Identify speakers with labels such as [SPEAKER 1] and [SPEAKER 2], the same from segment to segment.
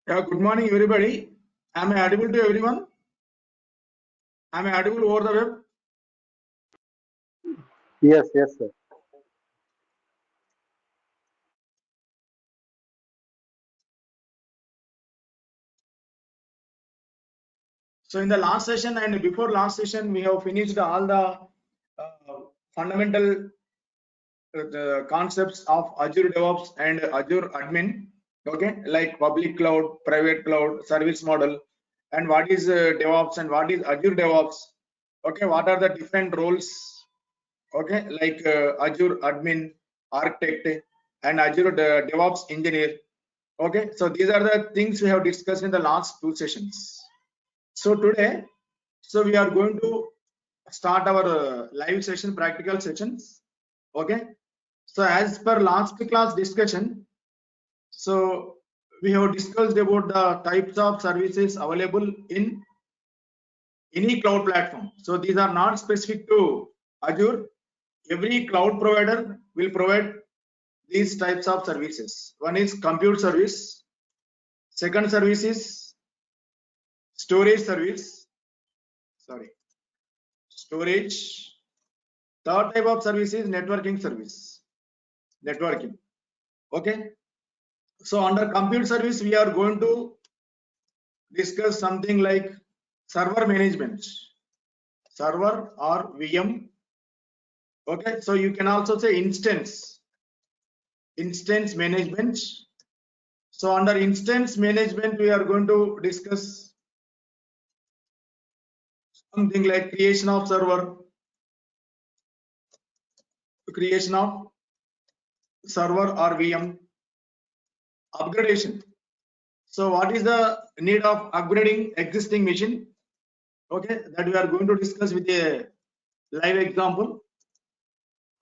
[SPEAKER 1] Yeah, good morning, everybody. Am I audible to everyone? Am I audible over the web?
[SPEAKER 2] Yes, yes, sir.
[SPEAKER 1] So, in the last session and before last session, we have finished all the fundamental the concepts of Azure DevOps and Azure Admin. Okay, like public cloud, private cloud, service model, and what is DevOps and what is Azure DevOps. Okay, what are the different roles? Okay, like Azure Admin, Architect, and Azure DevOps Engineer. Okay, so these are the things we have discussed in the last two sessions. So today, so we are going to start our live session, practical sessions. Okay, so as per last class discussion, so we have discussed about the types of services available in any cloud platform. So these are not specific to Azure. Every cloud provider will provide these types of services. One is compute service. Second service is storage service. Sorry, storage. Third type of service is networking service. Networking. Okay. So under compute service, we are going to discuss something like server management. Server or VM. Okay. So you can also say instance. Instance management. So under instance management, we are going to discuss something like creation of server, creation of server or VM, upgradation. So what is the need of upgrading existing machine? Okay, that we are going to discuss with a live example.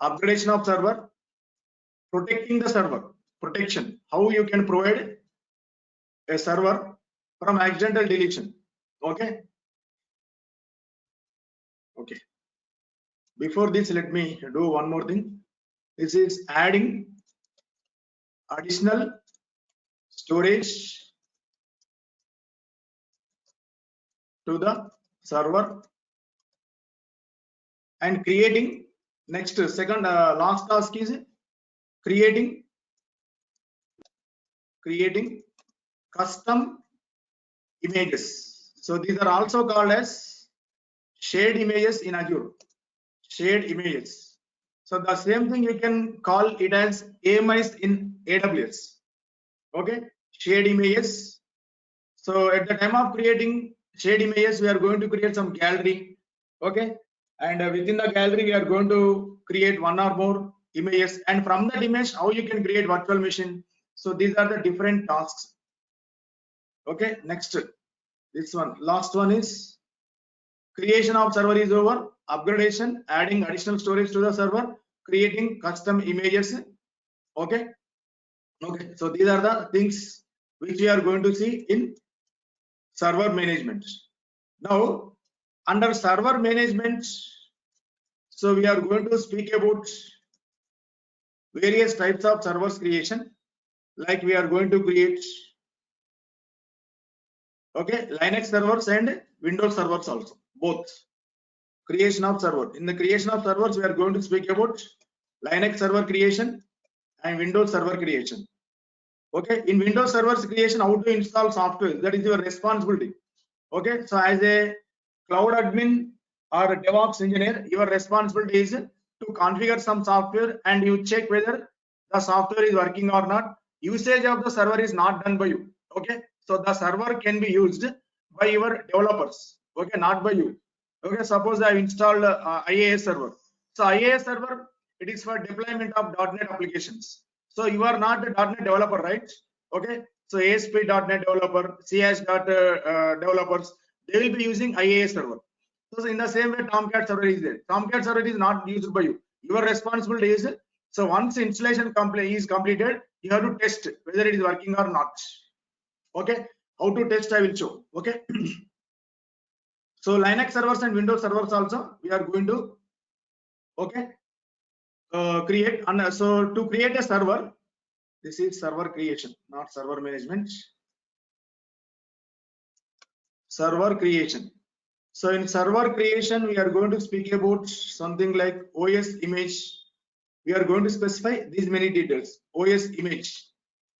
[SPEAKER 1] Upgradation of server, protecting the server, protection. How you can provide a server from accidental deletion. Okay. Okay. Before this, let me do one more thing. This is adding additional storage to the server and creating next second last task is creating custom images. So these are also called as shared images in Azure. Shared images. So the same thing you can call it as AMIs in AWS. Okay, shared images. So at the time of creating shared images, we are going to create some gallery. Okay, and within the gallery, we are going to create one or more images. And from that image, how you can create virtual machine. So these are the different tasks. Okay, next. This one, last one is creation of server is over. Upgradation, adding additional storage to the server, creating custom images. Okay. Okay. So these are the things which we are going to see in server management. Now, under server management, so we are going to speak about various types of servers creation. Like we are going to create, okay, Linux servers and Windows servers also, both. Creation of server. In the creation of servers, we are going to speak about Linux server creation and Windows server creation. Okay, in Windows servers creation, how to install software, that is your responsibility. Okay, so as a cloud admin or a DevOps engineer, your responsibility is to configure some software and you check whether the software is working or not. Usage of the server is not done by you. Okay, so the server can be used by your developers. Okay, not by you. Okay, suppose I have installed IAS server. So IAS server, it is for deployment of .NET applications. So you are not a .NET developer, right? Okay, so ASP.NET developer, developers, they will be using IAS server. So in the same way, Tomcat server is there. Tomcat server is not used by you. Your responsibility is, so once installation is completed, you have to test whether it is working or not. Okay, how to test I will show. Okay. So Linux servers and Windows servers also we are going to, okay, create. And so to create a server, this is server creation, not server management. server creation. So in server creation, we are going to speak about something like OS image. We are going to specify these many details. OS image.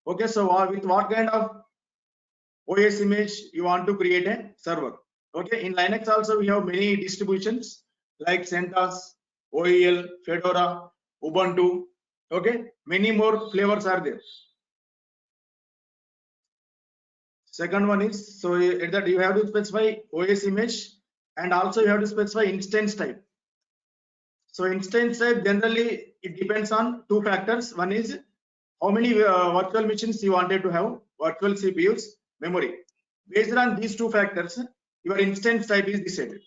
[SPEAKER 1] Okay, so with what kind of OS image you want to create a server? Okay, in Linux also we have many distributions like CentOS, OEL, Fedora, Ubuntu. Okay, many more flavors are there. Second one is, so that you have to specify OS image and also you have to specify instance type. So instance type generally it depends on two factors. One is how many virtual machines you wanted to have, virtual CPUs, memory. Based on these two factors, your instance type is decided.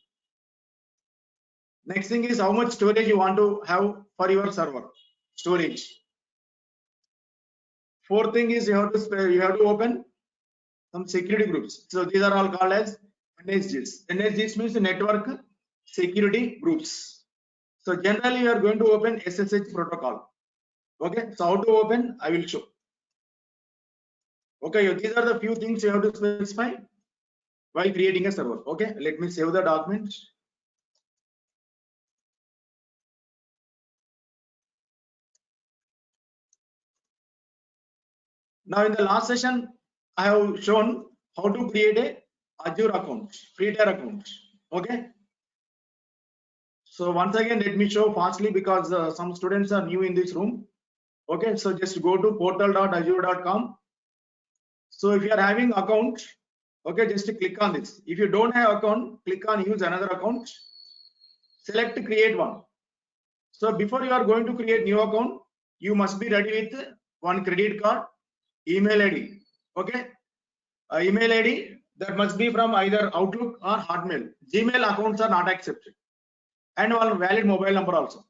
[SPEAKER 1] Next thing is how much storage you want to have for your server, storage. Fourth thing is you have to open some security groups. So these are all called as NSGs. NSGs means network security groups. So generally you are going to open SSH protocol. Okay, so how to open, I will show. Okay, these are the few things you have to specify while creating a server. Okay, let me save the document. Now in the last session, I have shown how to create a Azure account, free tier account. Okay. So once again, let me show fastly because some students are new in this room. Okay, so just go to portal.azure.com. So if you are having account, okay, just click on this. If you don't have account, click on use another account. Select create one. So before you are going to create new account, you must be ready with one credit card, email ID. Okay, email ID that must be from either Outlook or Hotmail. Gmail accounts are not accepted, and one valid mobile number also.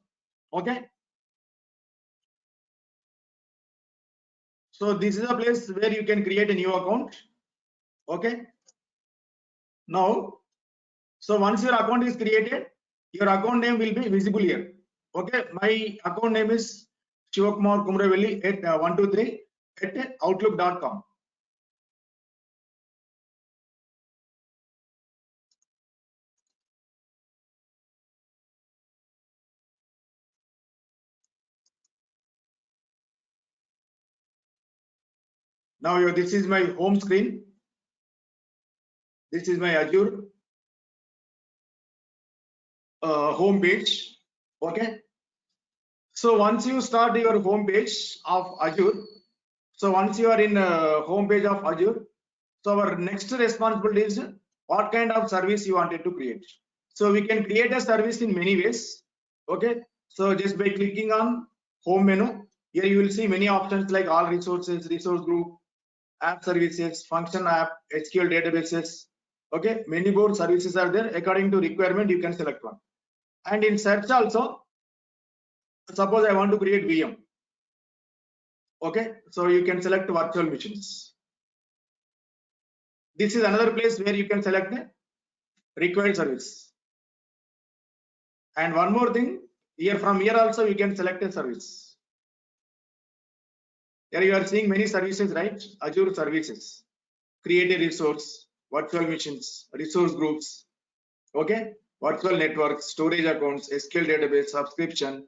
[SPEAKER 1] Okay. So this is a place where you can create a new account. Okay. Now, so once your account is created, your account name will be visible here. Okay. My account name is Shivakumar Kumravelli at 123@outlook.com. Now this is my home screen. This is my Azure home page. Okay. So once you start your home page of Azure, so once you are in home page of Azure, so our next responsibility is what kind of service you wanted to create. So we can create a service in many ways. Okay. So just by clicking on home menu, here you will see many options like all resources, resource group, app services, function app, SQL databases. Okay, many more services are there. According to requirement, you can select one. And in search also, suppose I want to create VM. Okay, so you can select virtual machines. This is another place where you can select a required service. And one more thing, here from here also you can select a service. Here you are seeing many services, right? Azure services, create a resource, virtual machines, resource groups, okay, virtual networks, storage accounts, SQL database, subscription,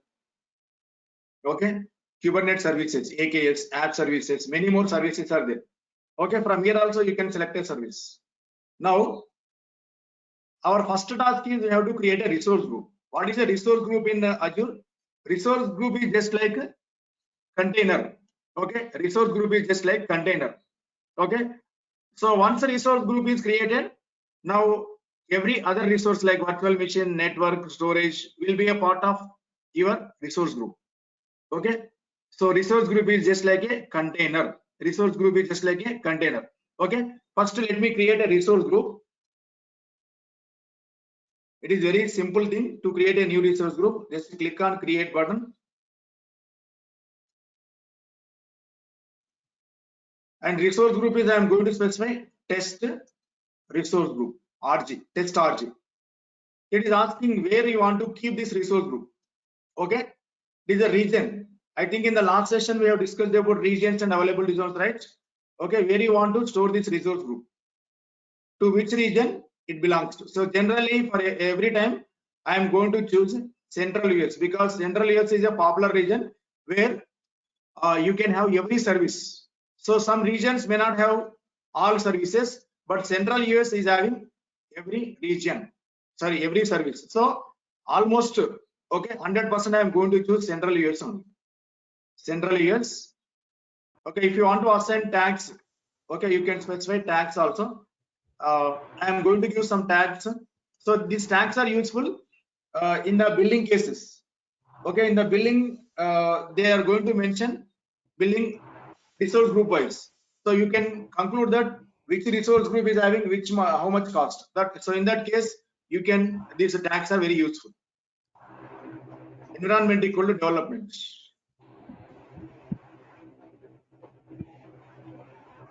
[SPEAKER 1] okay, Kubernetes services, AKS, app services, many more services are there. Okay, from here also you can select a service. Now, our first task is we have to create a resource group. What is a resource group in Azure? Resource group is just like a container. Okay, resource group is just like container. Okay, so once a resource group is created, now every other resource like virtual machine, network, storage will be a part of your resource group. Okay, so resource group is just like a container. Resource group is just like a container. Okay, first let me create a resource group. It is very simple thing to create a new resource group. Just click on create button. And resource group is I am going to specify test resource group, RG, test RG. It is asking where you want to keep this resource group. Okay, this is a region. I think in the last session we have discussed about regions and availability zones, right? Okay, where you want to store this resource group. To which region it belongs to. So generally for every time I am going to choose Central US, because Central US is a popular region where you can have every service. So some regions may not have all services, but Central US is having every region, sorry, every service. So almost, okay, 100% I am going to choose Central US only. Central US. Okay, if you want to assign tags, okay, you can specify tags also. I am going to give some tags. So these tags are useful in the billing cases. Okay, in the billing, they are going to mention billing resource group wise. So you can conclude that which resource group is having which how much cost. That so in that case, you can, these tags are very useful. Environment equal to development.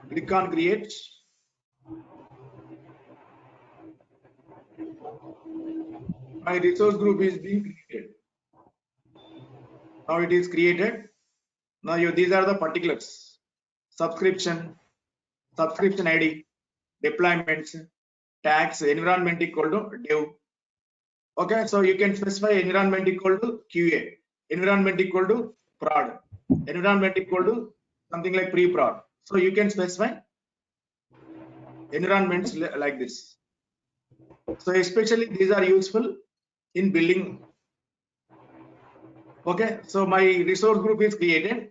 [SPEAKER 1] Click on create. My resource group is being created. Now it is created. Now these are the particulars: subscription, subscription ID, deployments, tags, environment equal to dev. Okay, so you can specify environment equal to QA, environment equal to prod, environment equal to something like pre-prod. So you can specify environments like this. So especially these are useful in billing. Okay, so my resource group is created.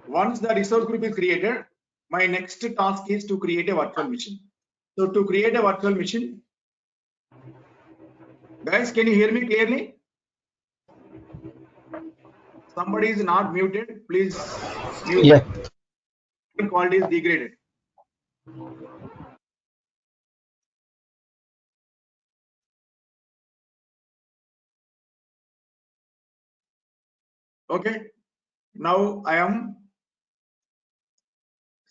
[SPEAKER 1] Once the resource group is created, my next task is to create a virtual machine. So to create a virtual machine, guys, can you hear me clearly? Somebody is not muted, please mute.
[SPEAKER 2] Yeah.
[SPEAKER 1] Quality is degraded. Okay, now I am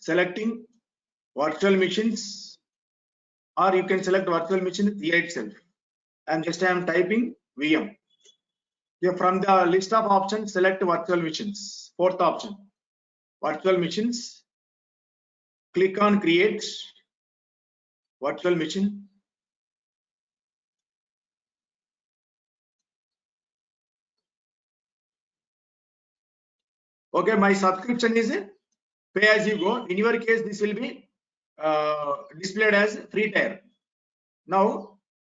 [SPEAKER 1] selecting virtual machines, or you can select virtual machine here itself. And just I am typing VM. Here from the list of options, select virtual machines. Fourth option, virtual machines. Click on create virtual machine. Okay, my subscription is pay as you go. In your case, this will be displayed as free tier. Now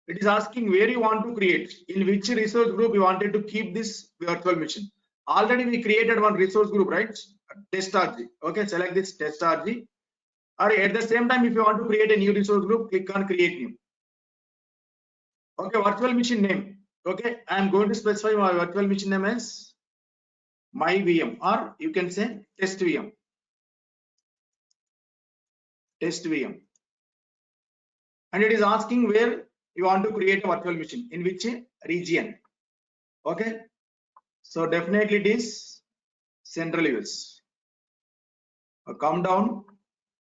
[SPEAKER 1] it is asking where you want to create, in which resource group you wanted to keep this virtual machine. Already we created one resource group, right? Test RG. Okay, select this test RG. Or at the same time, if you want to create a new resource group, click on create new. Okay, virtual machine name. Okay, I am going to specify my virtual machine name as my VM, or you can say test VM. Test VM. And it is asking where you want to create a virtual machine, in which region. Okay, so definitely it is Central US. Come down,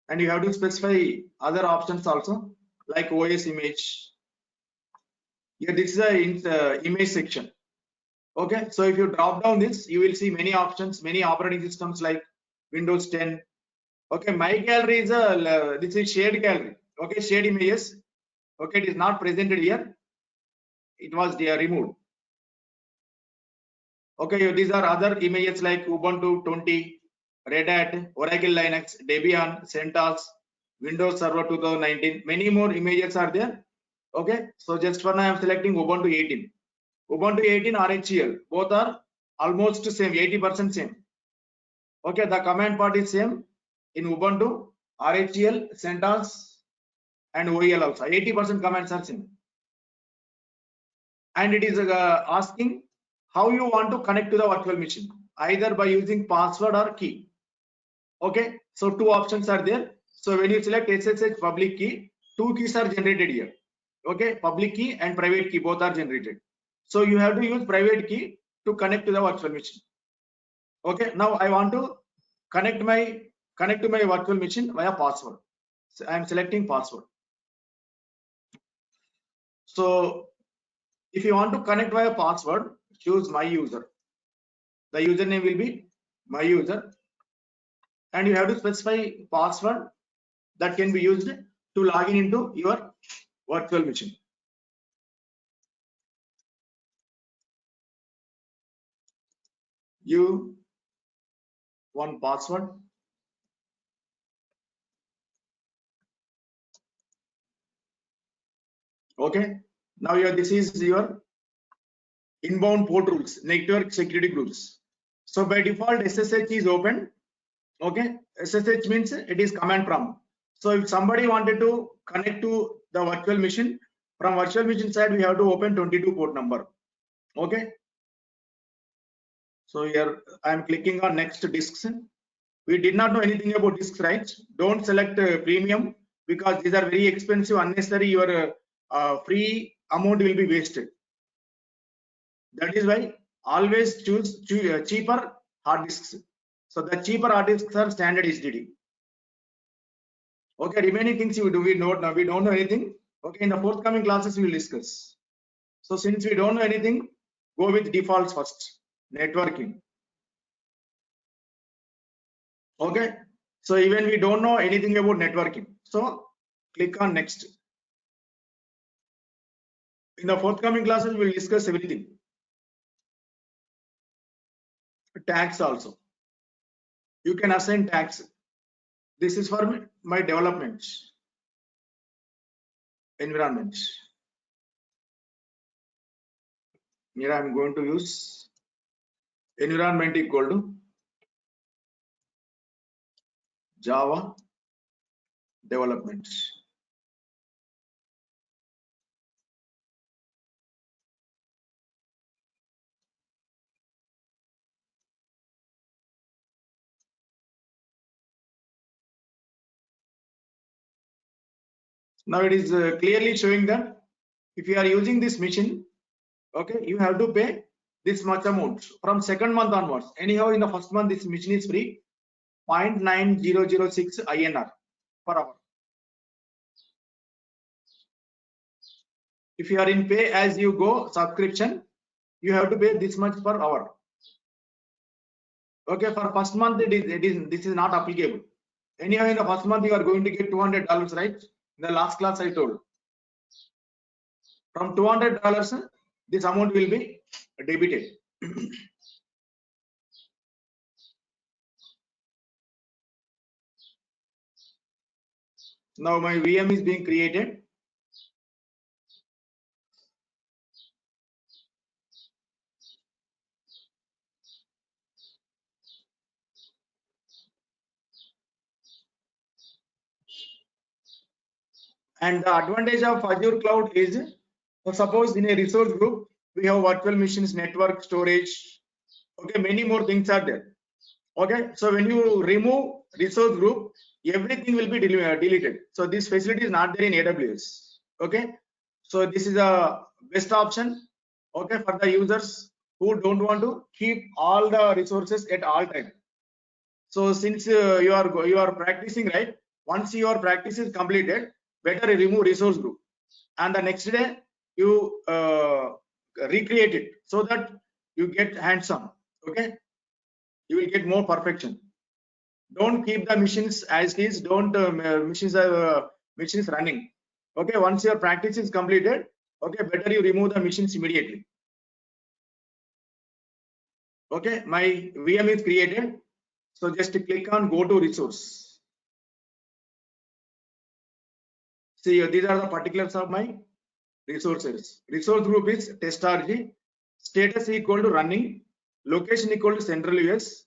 [SPEAKER 1] and you have to specify other options also, like OS image. Here this is the image section. Okay, so if you drop down this, you will see many options, many operating systems like Windows 10. Okay, my gallery is a this is shared gallery. Okay, shared images. Okay, it is not presented here. It was removed. Okay, these are other images like Ubuntu 20, Red Hat, Oracle Linux, Debian, CentOS, Windows Server 2019. Many more images are there. Okay, so just for now I am selecting Ubuntu 18. Ubuntu 18 RHEL, both are almost same, 80% same. Okay, the command part is same in Ubuntu, RHEL, CentOS, and OEL also. 80% commands are same. And it is asking how you want to connect to the virtual machine, either by using password or key. Okay, so two options are there. So when you select SSH public key, two keys are generated here. Okay, public key and private key both are generated. So you have to use private key to connect to the virtual machine. Okay, now I want to connect to my virtual machine via password. So I am selecting password. So if you want to connect via password, choose my user. The username will be my user, and you have to specify password that can be used to log in into your virtual machine. You one password. Okay. Now this is your inbound port rules, network security rules. So by default, SSH is open. Okay. SSH means it is command prompt. So if somebody wanted to connect to the virtual machine, from virtual machine side, we have to open 22 port number. Okay. So here I am clicking on next disks. We did not know anything about disks, right? Don't select premium because these are very expensive, unnecessary. Your free amount will be wasted. That is why always choose cheaper hard disks. So the cheaper hard disks are standard HDD. Okay, remaining things we don't know anything. Okay, in the forthcoming classes we will discuss. So since we don't know anything, go with defaults first. Networking. Okay, so even we don't know anything about networking, so click on next. In the forthcoming classes we will discuss everything. Tags also, you can assign tags. This is for my development environment. Here I am going to use environment equal to Java development. Now it is clearly showing that if you are using this machine, okay, you have to pay this much amount from second month onwards. Anyhow, in the first month this machine is free, 0.9006 INR per hour. If you are in pay as you go subscription, you have to pay this much per hour. Okay, for first month this is not applicable. Anyhow, in the first month you are going to get $200, right? In the last class I told. From $200, this amount will be debited. Now my VM is being created. And the advantage of Azure Cloud is, suppose in a resource group, we have virtual machines, network, storage, okay, many more things are there. Okay, so when you remove resource group, everything will be deleted. So this facility is not there in AWS. Okay, so this is a best option, okay, for the users who don't want to keep all the resources at all time. So since you are practicing, right, once your practice is completed, better remove resource group, and the next day you recreate it so that you get hands-on. Okay, you will get more perfection. Don't keep the machines as it is. Don't machines running. Okay, once your practice is completed, okay, better you remove the machines immediately. Okay, my VM is created, so just click on go to resource. See, these are the particulars of my resources. Resource group is test.rg, status equal to running, location equal to central US,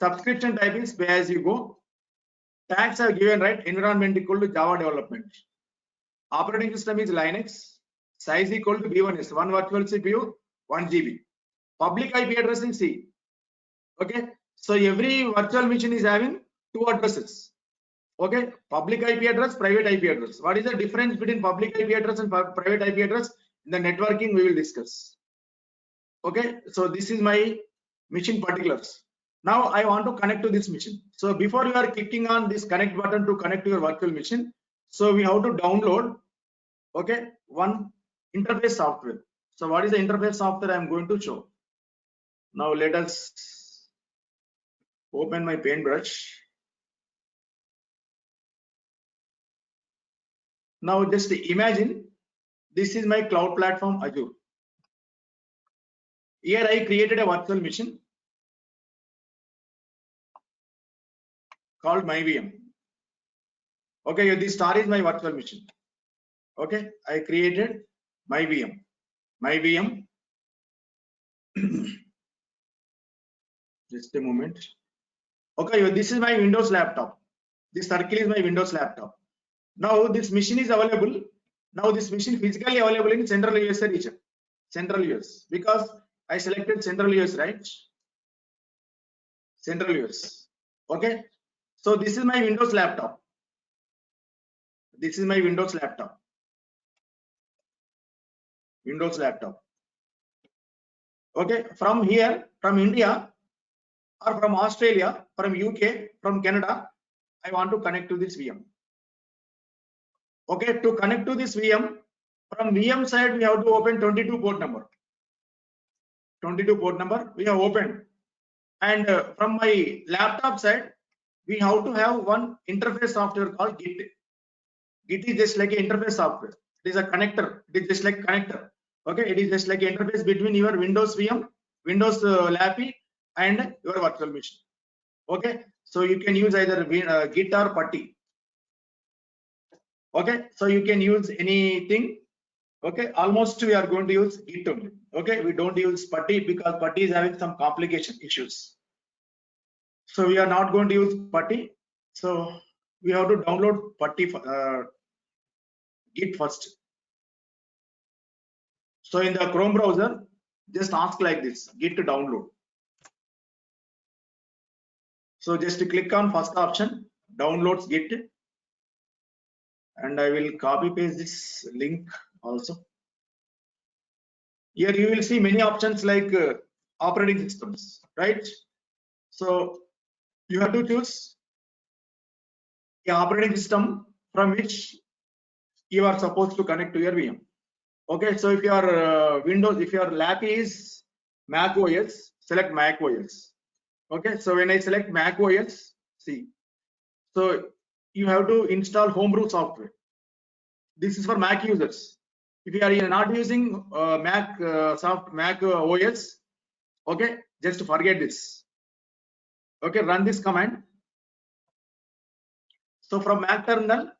[SPEAKER 1] subscription type is pay as you go, tags are given, right, environment equal to Java development, operating system is Linux, size equal to B1S, one virtual CPU, 1 GB, public IP address is C. Okay, so every virtual machine is having two addresses. Okay, public IP address, private IP address. What is the difference between public IP address and private IP address? In the networking we will discuss. Okay, so this is my machine particulars. Now I want to connect to this machine. So before you are clicking on this connect button to connect to your virtual machine, so we have to download, okay, one interface software. So what is the interface software I am going to show? Now let us open my paintbrush. Now just imagine This is my cloud platform Azure. Here I created a virtual machine called MyVM. Okay, this star is my virtual machine. Okay, I created MyVM. MyVM. Just a moment. Okay, this is my Windows laptop. This circle is my Windows laptop. Now this machine is available. Now this machine physically available in Central US region. Central US, because I selected Central US, right? Central US. Okay. So this is my Windows laptop. This is my Windows laptop. Windows laptop. Okay. From here, from India or from Australia, from UK, from Canada, I want to connect to this VM. Okay. To connect to this VM, from VM side, we have to open 22 port number. 22 port number we have opened. And from my laptop side, we have to have one interface software called Git. Git is just like an interface software. It is a connector. It is just like connector. Okay, it is just like an interface between your Windows VM, Windows LAPI, and your virtual machine. Okay, so you can use either Git or Putty. Okay, so you can use anything. Okay, almost we are going to use Git only. Okay, we don't use Putty because Putty is having some complication issues. So we are not going to use Putty. So we have to download Putty Git first. So in the Chrome browser, just ask like this: Git to download. So just click on first option, downloads Git, and I will copy paste this link also. Here you will see many options like operating systems, right? So you have to choose the operating system from which you are supposed to connect to your VM. Okay, so if your Windows, if your LAPI is Mac OS, select Mac OS. Okay, so when I select Mac OS, see, so you have to install Homebrew software. This is for Mac users. If you are not using Mac OS, okay, just forget this. Okay, run this command. So from Mac terminal,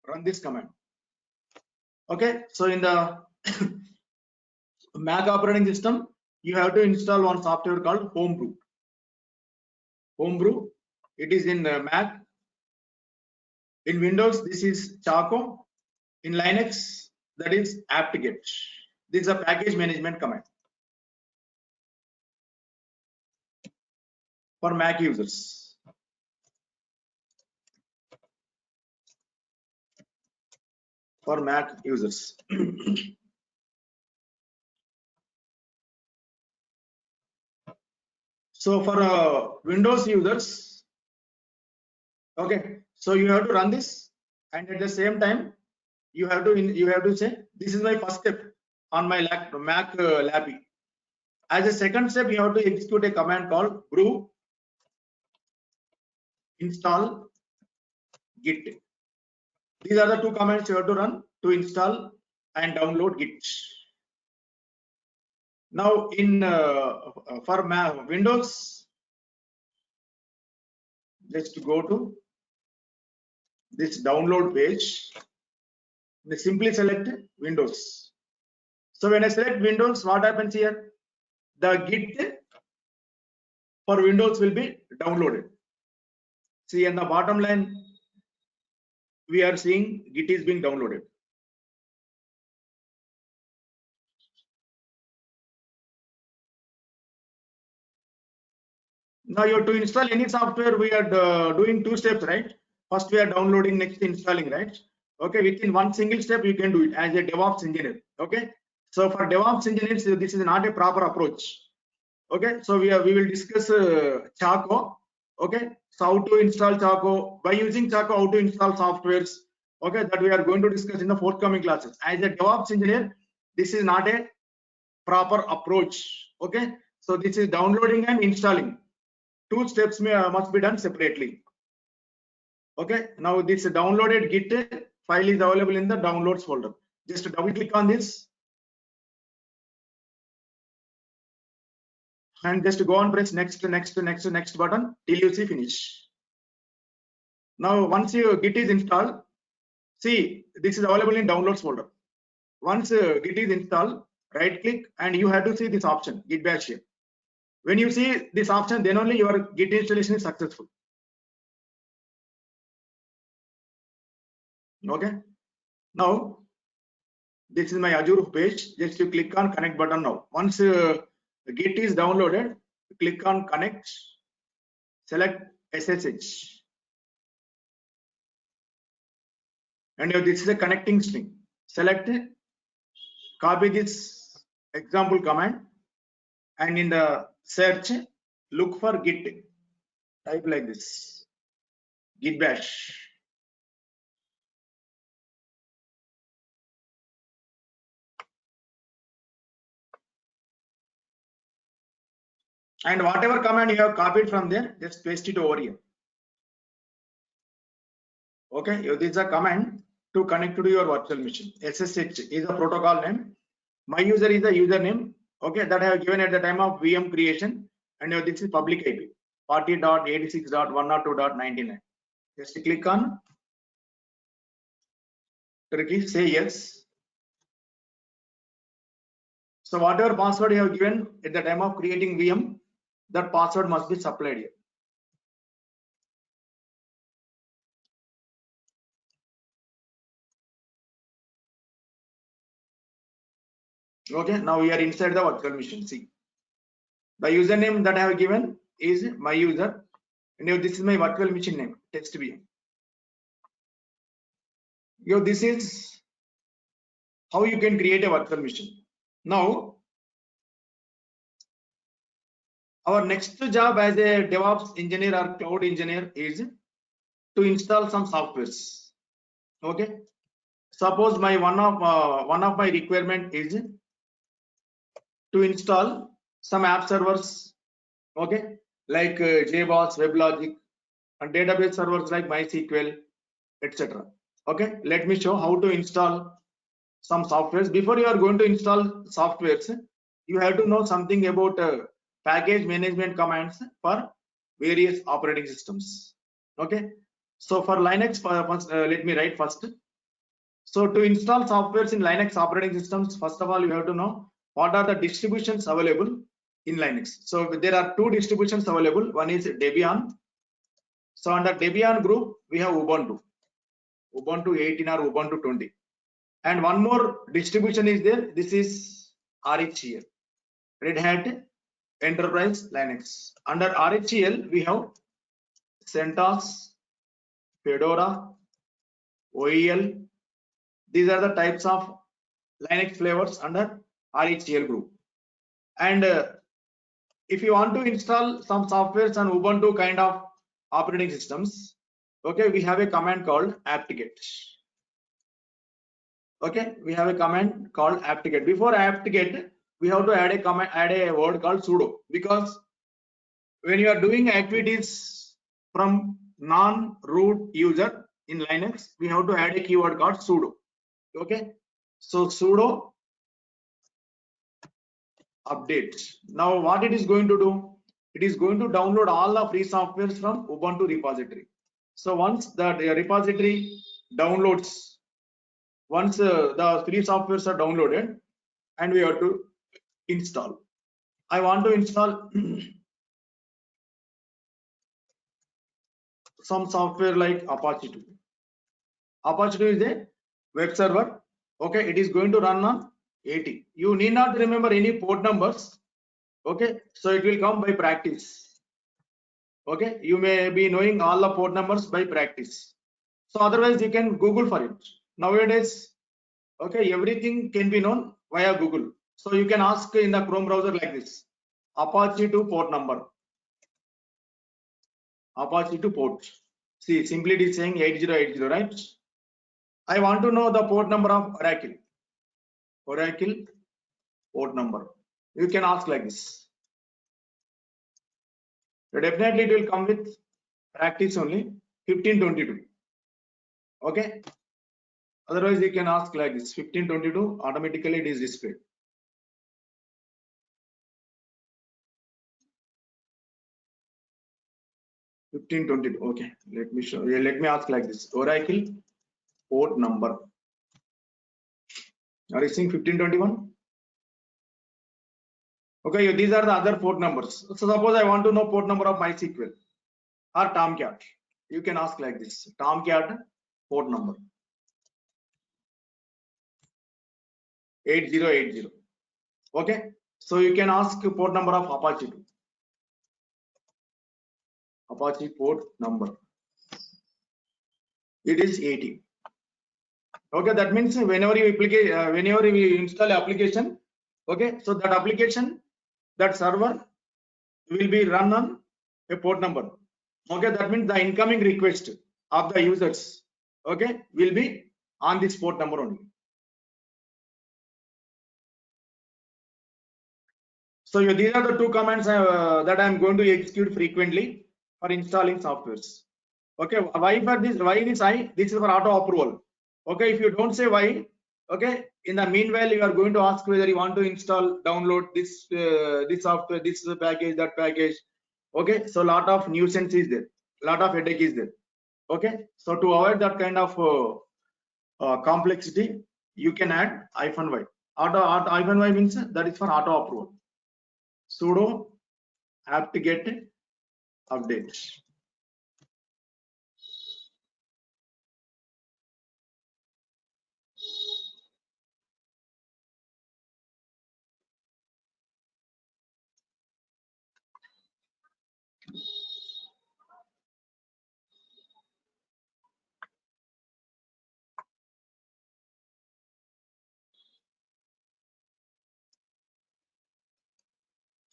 [SPEAKER 1] run this command. Okay, so in the Mac operating system, you have to install one software called Homebrew. Homebrew, it is in Mac. In Windows, this is Chaco. In Linux, that is apt-get. This is a package management command for Mac users. For Mac users. So for Windows users, okay, so you have to run this, and at the same time, you have to say this is my first step on my Mac LAPI. As a second step, you have to execute a command called brew install git. These are the two commands you have to run to install and download Git. Now in for Windows, just go to this download page. Simply select Windows. So when I select Windows, what happens here? The Git for Windows will be downloaded. See, in the bottom line, we are seeing Git is being downloaded. Now you have to install any software. We are doing two steps, right? First we are downloading, next installing, right? Okay, within one single step you can do it as a DevOps engineer. Okay, so for DevOps engineers, this is not a proper approach. Okay, so we will discuss Chaco. Okay, so how to install Chaco, by using Chaco, how to install softwares. Okay, that we are going to discuss in the forthcoming classes. As a DevOps engineer, this is not a proper approach. Okay, so this is downloading and installing. Two steps must be done separately. Okay, now this downloaded Git file is available in the downloads folder. Just double click on this and just go and press next button till you see finish. Now once your Git is installed, see this is available in downloads folder. Once Git is installed, right click and you have to see this option Git bash here. When you see this option, then only your Git installation is successful. Okay. Now this is my Azure page. Just you click on connect button now. Once Git is downloaded, click on connect, select SSH, and this is a connecting string. Select, copy this example command, and in the search, look for Git. Type like this, Git bash. And whatever command you have copied from there, just paste it over here. Okay, this is a command to connect to your virtual machine. SSH is a protocol name. My user is the username. Okay, that I have given at the time of VM creation, and this is public IP 40.86.102.99. Just click on, click say yes. So whatever password you have given at the time of creating VM, that password must be supplied here. Okay, now we are inside the virtual machine. See, the username that I have given is my user, and this is my virtual machine name, test VM. This is how you can create a virtual machine. Now, our next job as a DevOps engineer or cloud engineer is to install some softwares. Okay, suppose my one of my requirement is to install some app servers. Okay, like JBoss, WebLogic, and database servers like MySQL, etc. Okay, let me show how to install some softwares. Before you are going to install softwares, you have to know something about package management commands for various operating systems. Okay, so for Linux, let me write first. So to install softwares in Linux operating systems, first of all, you have to know what are the distributions available in Linux. So there are two distributions available. One is Debian. So under Debian group, we have Ubuntu 18 or Ubuntu 20. And one more distribution is there. This is RHEL, Red Hat Enterprise Linux. Under RHEL, we have CentOS, Fedora, OEL. These are the types of Linux flavors under RHEL group. And if you want to install some softwares on Ubuntu kind of operating systems, okay, we have a command called apt-get. Okay, we have a command called apt-get. Before apt-get, we have to add a command, add a word called sudo, because when you are doing activities from non-root user in Linux, we have to add a keyword called sudo. Okay, so sudo update. Now what it is going to do? It is going to download all the free softwares from Ubuntu repository. So once the repository downloads, once the free softwares are downloaded, and we have to install. I want to install some software like Apache 2. Apache 2 is a web server. Okay, it is going to run on 80. You need not remember any port numbers. Okay, so it will come by practice. Okay, you may be knowing all the port numbers by practice. So otherwise you can Google for it. Nowadays, okay, everything can be known via Google. So you can ask in the Chrome browser like this: Apache 2 port number. Apache 2 port. See, simply it is saying 8080, right? I want to know the port number of Oracle. Oracle port number. You can ask like this. So definitely it will come with practice only 1522. Okay. Otherwise, you can ask like this 1522, automatically it is displayed. Okay, let me show. Let me ask like this: Oracle port number. Are you seeing 1521? Okay, these are the other port numbers. So suppose I want to know port number of MySQL or Tomcat. You can ask like this: Tomcat port number 8080. Okay, so you can ask port number of Apache 2. Apache port number. It is 80. Okay, that means whenever you install application, okay, so that application, that server will be run on a port number. Okay, that means the incoming request of the users, okay, will be on this port number only. So these are the two commands that I am going to execute frequently for installing softwares. Okay, why for this? Why this I? This is for auto approval. Okay, if you don't say why, okay, in the meanwhile you are going to ask whether you want to install, download this this software, this package, that package. Okay, so lot of nuisance is there, lot of headache is there. Okay, so to avoid that kind of complexity, you can add -y. -y means that is for auto approval. Sudo apt-get update.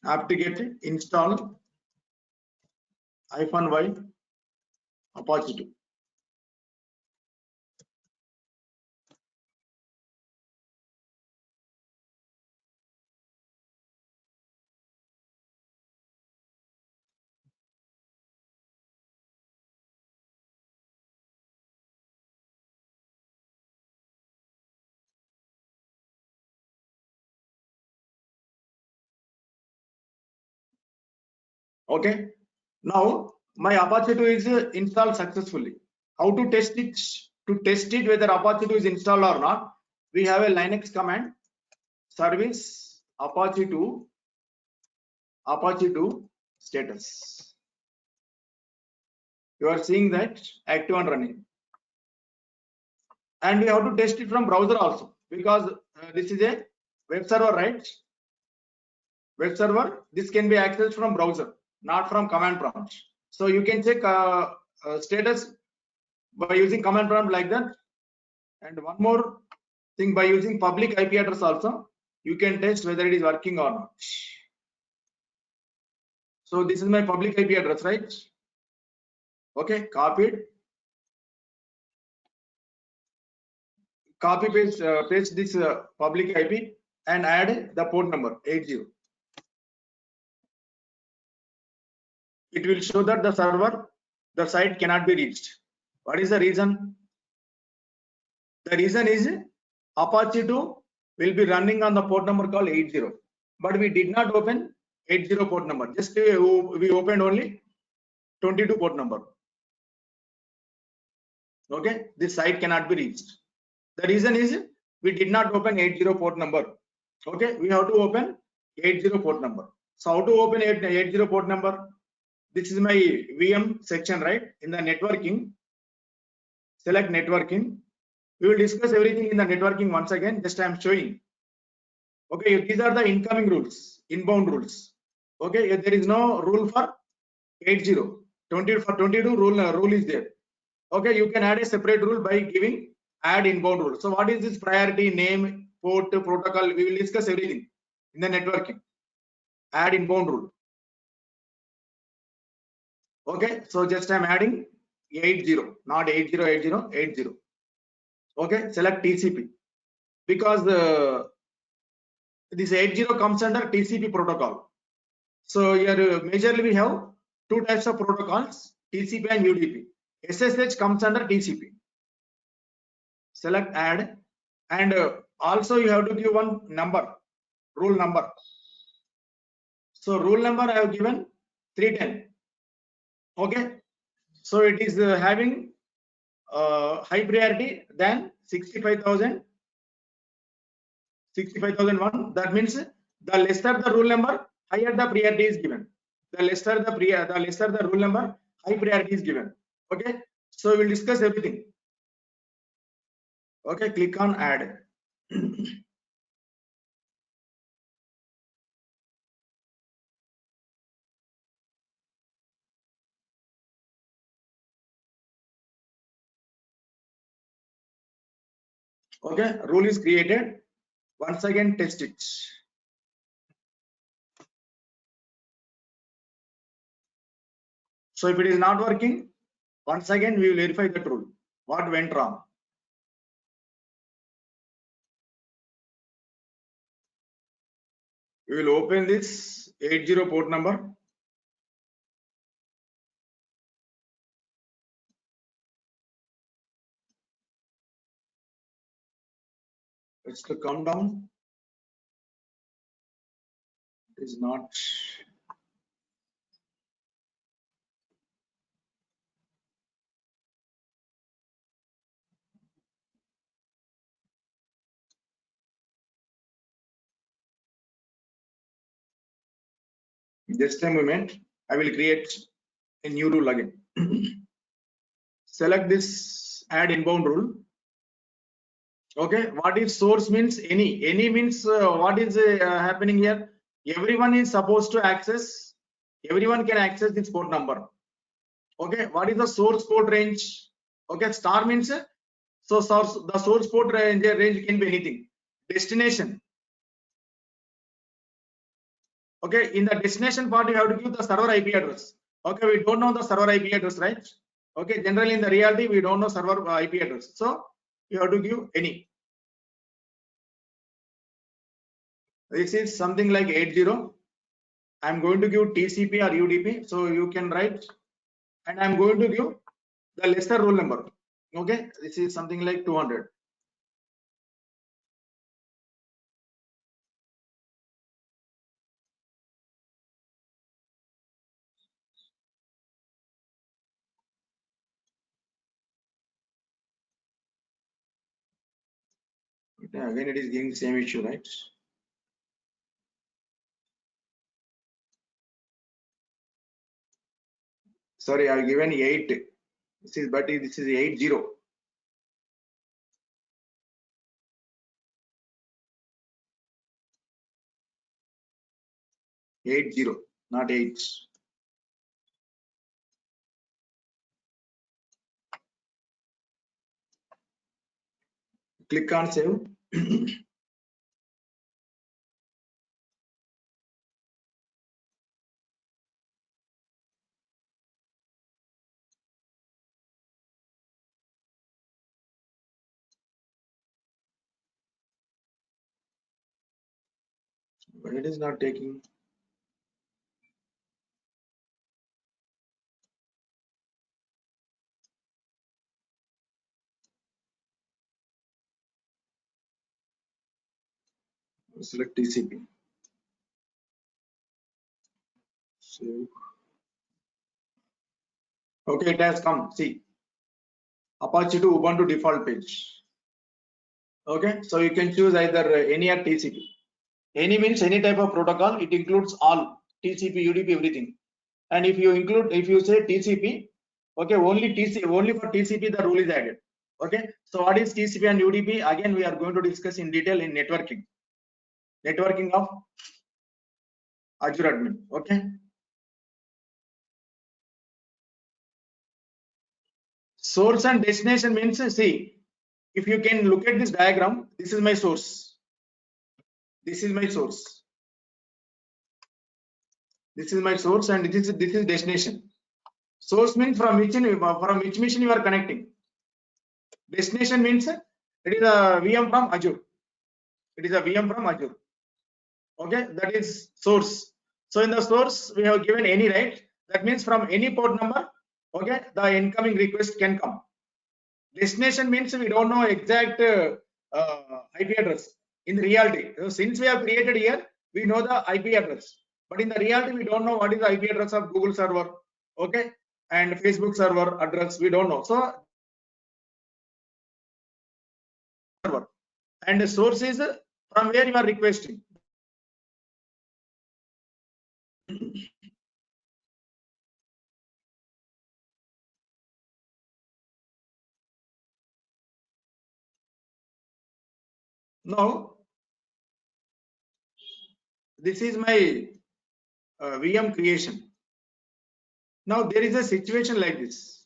[SPEAKER 1] Apt-get install -y Apache 2. Okay, now my Apache 2 is installed successfully. How to test it? To test it whether Apache 2 is installed or not, we have a Linux command service Apache 2 status. You are seeing that active and running, and we have to test it from browser also, because this is a web server, right? Web server, this can be accessed from browser, not from command prompt. So you can check status by using command prompt like that. And one more thing, by using public IP address also, you can test whether it is working or not. So this is my public IP address, right? Okay, copied. Copy paste this public IP and add the port number 80. It will show that the server, the site cannot be reached. What is the reason? The reason is Apache 2 will be running on the port number called 80, but we did not open 80 port number. Just we opened only 22 port number. Okay, this site cannot be reached. The reason is we did not open 80 port number. Okay, we have to open 80 port number. So how to open 80 port number? This is my VM section, right? In the networking, select networking. We will discuss everything in the networking once again. Just I am showing. Okay, these are the incoming rules, inbound rules. Okay, there is no rule for 80. 20 for 22 rule is there. Okay, you can add a separate rule by giving add inbound rule. So what is this priority, name, port, protocol? We will discuss everything in the networking. Add inbound rule. Okay, so just I'm adding 80, not 80. Okay, select TCP, because this 80 comes under TCP protocol. So here majorly we have two types of protocols, TCP and UDP. SSH comes under TCP. select add, and also you have to give one number, rule number. So rule number I have given 310. Okay, so it is having high priority than 65,001. That means the lesser the rule number, higher the priority is given. The lesser the rule number, high priority is given. Okay, so we will discuss everything. Okay, click on add. Okay, rule is created. Once again test it. So if it is not working, once again we will verify that rule. What went wrong? We will open this 80 port number. It's to come down. It is not. Just a moment. I will create a new rule again. Select this add inbound rule. Okay, what is source means any means what is happening here? Everyone is supposed to access. Everyone can access this port number. Okay, what is the source port range? Okay, star means so the source port range can be anything. Destination. Okay, in the destination part you have to give the server IP address. Okay, we don't know the server IP address, right? Okay, generally in the reality we don't know server IP address, so you have to give any. This is something like 80. I'm going to give TCP or UDP, so you can write, and I'm going to give the lesser rule number. Okay, this is something like 200. Okay, again it is giving the same issue, right? Sorry, I've given 8. This is 80. 80, not 8. Click on save. But it is not taking. Select TCP. Save. Okay, it has come. See, Apache to Ubuntu default page. Okay, so you can choose either any or TCP. Any means any type of protocol. It includes all TCP, UDP, everything. And if you say TCP, okay, only for TCP the rule is added. Okay, so what is TCP and UDP? Again, we are going to discuss in detail in networking of Azure admin. Okay, source and destination means, see, if you can look at this diagram, this is my source, this is my source, this is my source, and this is destination. Source means from which machine you are connecting. Destination means it is a VM from Azure. It is a VM from Azure. Okay, that is source. So in the source we have given any, right? That means from any port number, okay, the incoming request can come. Destination means we don't know exact IP address in reality. So since we have created here, we know the IP address. But in the reality, we don't know what is the IP address of Google server, okay, and Facebook server address. We don't know. So server and the source is from where you are requesting. Now, this is my VM creation. Now there is a situation like this.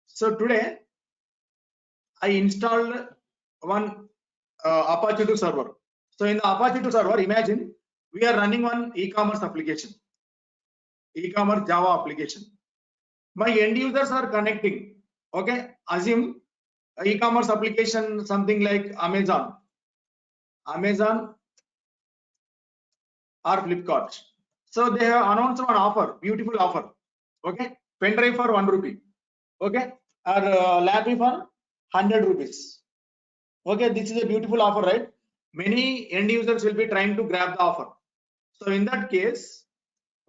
[SPEAKER 1] So today I installed one Apache 2 server. So in the Apache 2 server, imagine we are running one e-commerce application, e-commerce Java application. My end users are connecting. Okay, assume e-commerce application something like Amazon or Flipkart. So they have announced one offer, beautiful offer. Okay, pen drive for 1 rupee. Okay, or laptop for 100 rupees. Okay, this is a beautiful offer, right? Many end users will be trying to grab the offer. So in that case,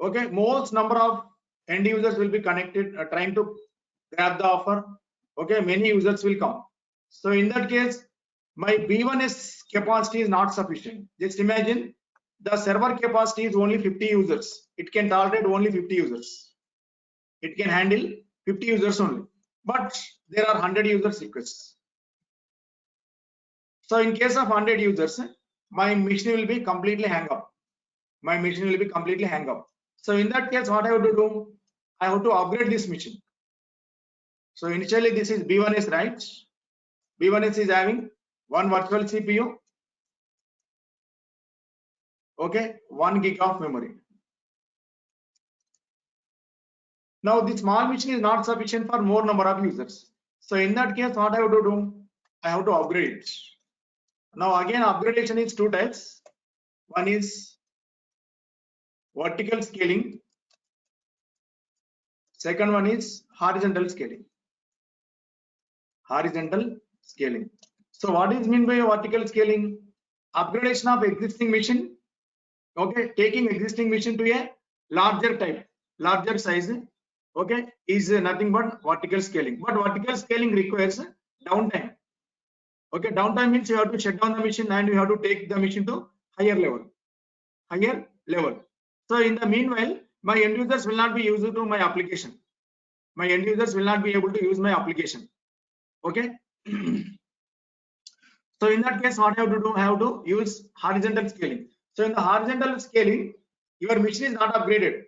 [SPEAKER 1] okay, most number of end users will be connected, trying to grab the offer. Okay, many users will come. So in that case, my B1S capacity is not sufficient. Just imagine the server capacity is only 50 users. It can tolerate only 50 users. It can handle 50 users only. But there are 100 users requests. So in case of 100 users, my machine will be completely hang up. My machine will be completely hang up. So in that case, what I have to do? I have to upgrade this machine. So initially this is B1S, right? B1S is having one virtual CPU, okay, 1 gig of memory. Now this small machine is not sufficient for more number of users. So in that case, what I have to do? I have to upgrade it. Now again, upgradation is two types. One is vertical scaling. Second one is horizontal scaling. Horizontal scaling. So what is meant by vertical scaling? Upgradation of existing machine. Okay, taking existing machine to a larger type, larger size. Okay, is nothing but vertical scaling. But vertical scaling requires downtime. Okay, downtime means you have to shut down the machine and you have to take the machine to higher level. Higher level. So in the meanwhile, my end users will not be used to my application. My end users will not be able to use my application. Okay. So in that case, what I have to do? I have to use horizontal scaling. So in the horizontal scaling, your machine is not upgraded.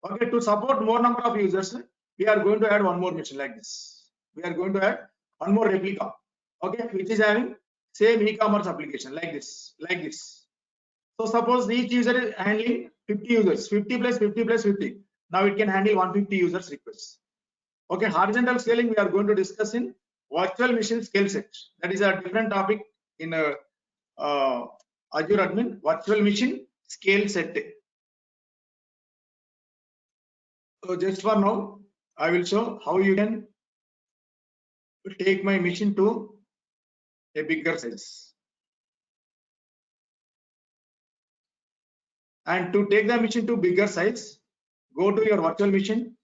[SPEAKER 1] Okay, to support more number of users, we are going to add one more machine like this. We are going to add one more replica. Okay, which is having same e-commerce application like this, like this. So suppose each user is handling 50 users, 50 plus 50 plus 50. Now it can handle 150 users requests. Okay, horizontal scaling we are going to discuss in virtual machine scale set. That is a different topic in Azure Admin, virtual machine scale set. So just for now, I will show how you can take my machine to a bigger size. And to take the machine to bigger size, go to your virtual machine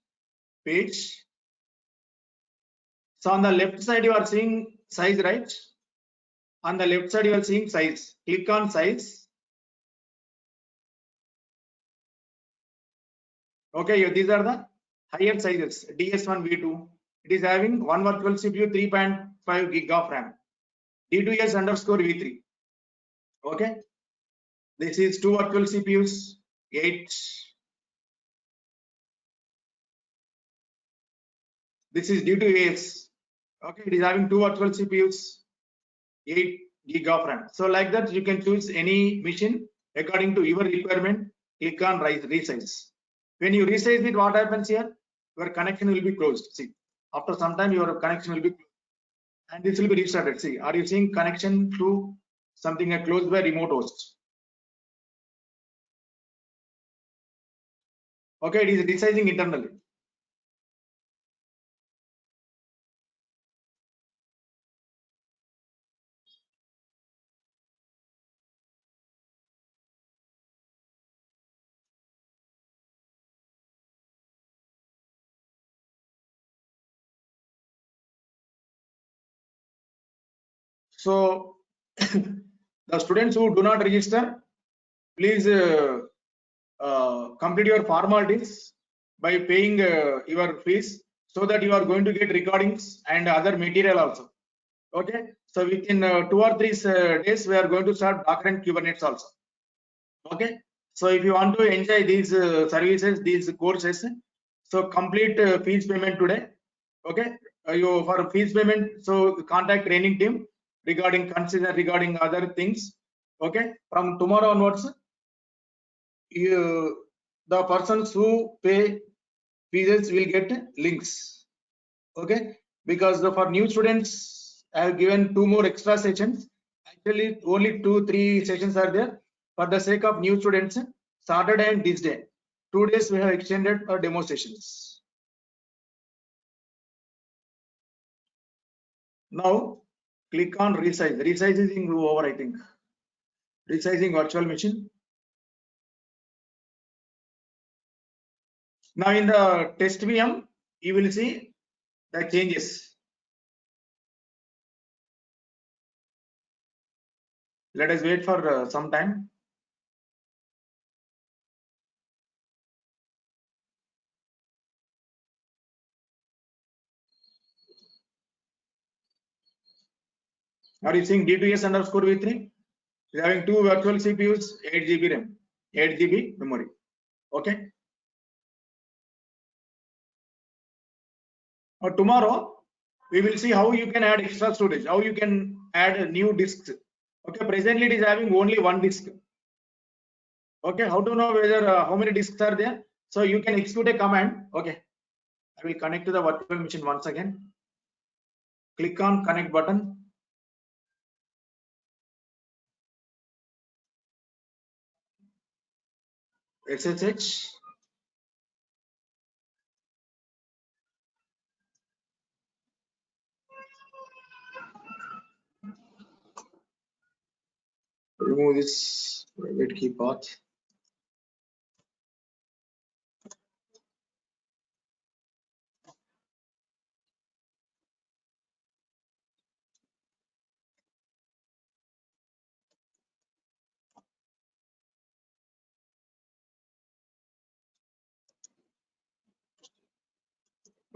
[SPEAKER 1] page. So on the left side, you are seeing size, right? On the left side, you are seeing size. Click on size. Okay, these are the higher sizes. DS1 V2. It is having one virtual CPU, 3.5 gig of RAM. D2S underscore V3. Okay. This is two virtual CPUs, 8. This is D2AS. Okay, it is having two virtual CPUs, 8 gig of RAM. So like that, you can choose any machine according to your requirement. Click on resize. When you resize it, what happens here? Your connection will be closed. See, after some time, your connection will be closed. And this will be restarted. See, are you seeing connection to something closed by remote host? Okay, it is resizing internally. So the students who do not register, please complete your formalities by paying your fees, so that you are going to get recordings and other material also. Okay, so within 2 or 3 days we are going to start Docker and Kubernetes also. Okay, so if you want to enjoy these services, these courses, so complete fees payment today. Okay, you for fees payment, so contact training team regarding consider regarding other things. Okay, from tomorrow onwards, the persons who pay fees will get links. Okay, because for new students I have given 2 more extra sessions. Actually only 2-3 sessions are there. For the sake of new students, Saturday and this day, 2 days we have extended our demo sessions. Now click on resize. Resizing over, I think. Resizing virtual machine. Now in the test VM, you will see the changes. Let us wait for some time. Are you seeing D2S underscore V3? Is having 2 virtual CPUs, 8 GB RAM, 8 GB memory. Okay. Tomorrow we will see how you can add extra storage, how you can add a new disks. Okay, presently it is having only 1 disk. Okay, how to know whether how many disks are there? So you can execute a command. Okay, I will connect to the virtual machine once again. Click on connect button. SSH. Remove this private key path.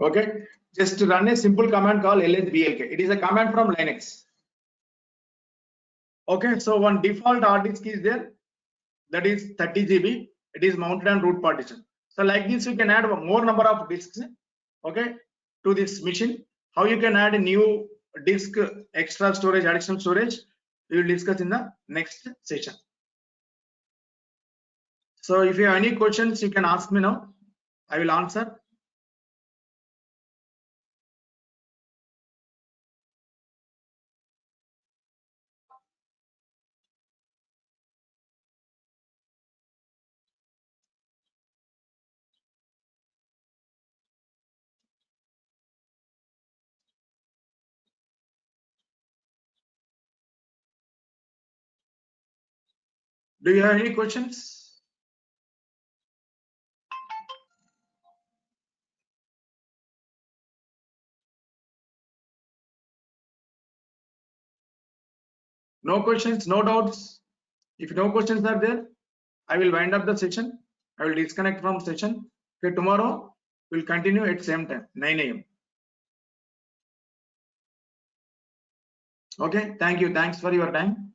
[SPEAKER 1] Okay, just run a simple command called lsblk. It is a command from Linux. Okay, so one default hard disk is there, that is 30 GB. It is mounted on root partition. So like this, you can add more number of disks. Okay, to this machine. How you can add a new disk, extra storage, additional storage, we will discuss in the next session. So if you have any questions, you can ask me now. I will answer. Do you have any questions? No questions, no doubts. If no questions are there, I will wind up the session. I will disconnect from session. Okay, tomorrow we'll continue at same time, 9 AM. Okay, thank you. Thanks for your time.